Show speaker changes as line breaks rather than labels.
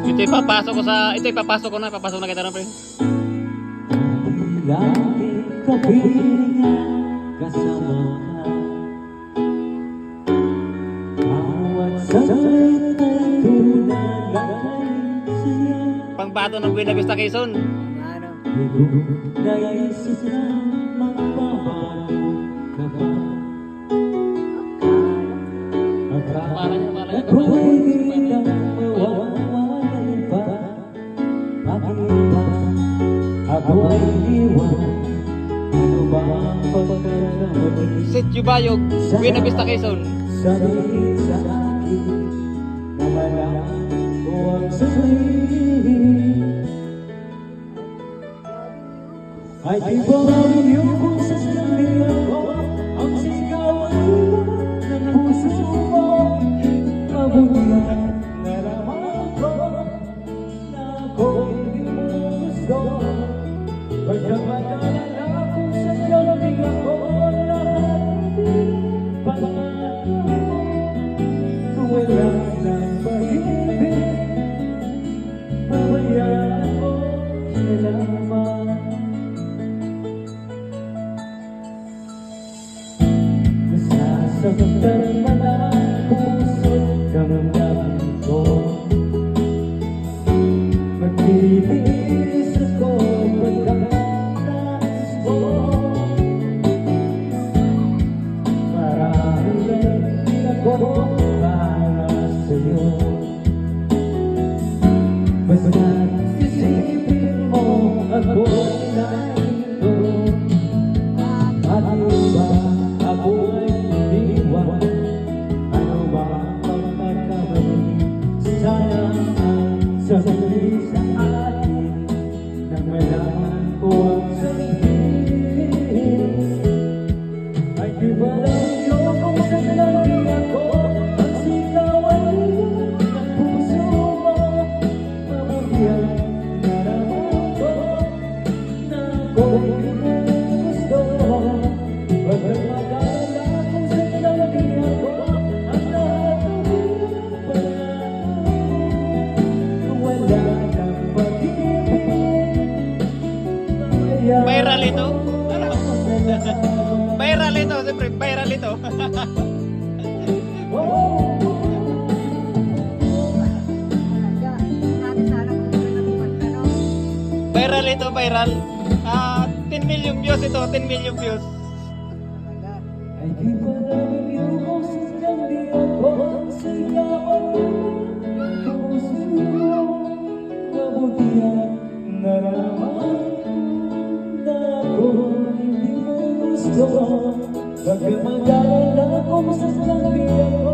Ipapasok ko na kita na, pre.
Lagi kapinya kasama ka. Bawat salita'y tunay siya.
Pangbato ng Buena Vista, Quezon.
Ano?
Naisip na magbabago ka ba?
Pala niya.
Ako'y di na mawawalay pa. Bakit ba ako'y iwan? Ano ba ang pagkakamali?
Sitio Bayog, Buena Vista, Quezon.
Sabihin sa akin na walang huwag sabihin. Ay di ba ninyo kung sasabihin ako ang sigawan ng puso mo? Mabuti ang naraman ko na ako'y hindi mo gusto. Pagkamadala kung sasabihin ako lahat pangalan mo. Kung wala ng pag-ibig, mabayaan mo sila naman. Nasasaktan man ang puso't damdamin ko. Magtitiis ako pagkatapos mo. Marahil din ako para sa'yo. Basta't isipin mo ako'y narito. At iba ako'y iniwan. Ano ba ang pagkakamali? Sana ang sasabihin sa akin nang malaman ko ang sabihin. Ay di ba ninyo kung sasabihin ako ang sigawan ng puso mo? Mabuti ang naraman ko na ako'y hindi mo gusto. Huwag mag-alala kung sasabihin ako ang lahat ng pangalan. Kung wala ng pag-ibig,
Viral ito? Ano? Viral ito, siyempre, viral ito.
Talaga. Sabi sana kung saan naman tanong.
Viral ito, viral. 10 million views ito, 10 million views.
Talaga.
Ay di ba namin yung kung sasabi ako ang sigawan ng puso mo? Mabuti ang naraman na ako hindi mo gusto. Huwag kang mag-alala kung sasabi ako